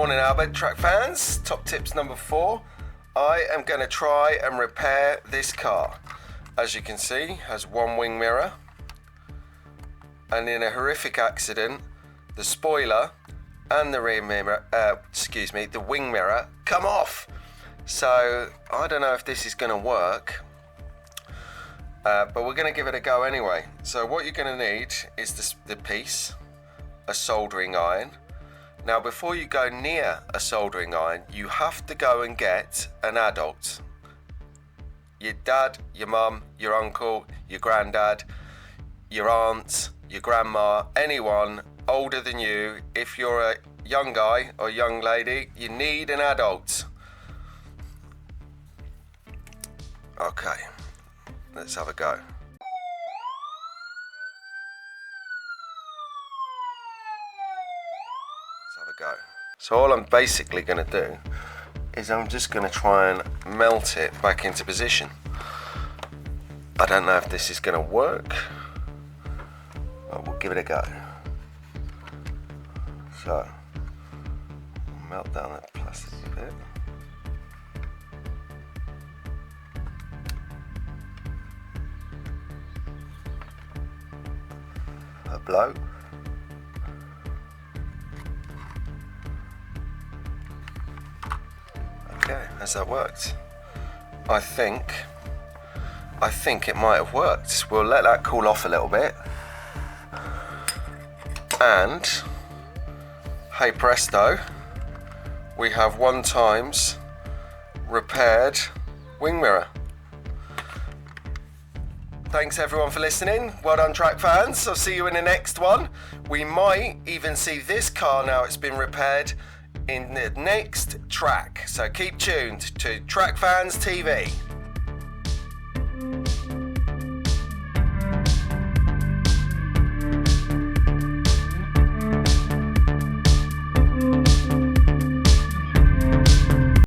Morning Albert, track fans. Top tips number 4. I am going to try and repair this car. As you can see, has one wing mirror. And in a horrific accident, the spoiler and the rear mirror, the wing mirror come off. So I don't know if this is going to work, but we're going to give it a go anyway. So what you're going to need is the piece, a soldering iron. Now before you go near a soldering iron, you have to go and get an adult. Your dad, your mum, your uncle, your granddad, your aunt, your grandma, anyone older than you. If you're a young guy or young lady, you need an adult. Okay, let's have a go. So all I'm basically going to do is I'm just going to try and melt it back into position. I don't know if this is going to work, but we'll give it a go. So, melt down that plastic a bit. A blow. Okay, has that worked? I think it might have worked. We'll let that cool off a little bit. And hey presto, we have 1 times repaired wing mirror. Thanks everyone for listening. Well done track fans. I'll see you in the next one. We might even see this car, now it's been repaired, in the next track. So keep tuned to Track Fans TV.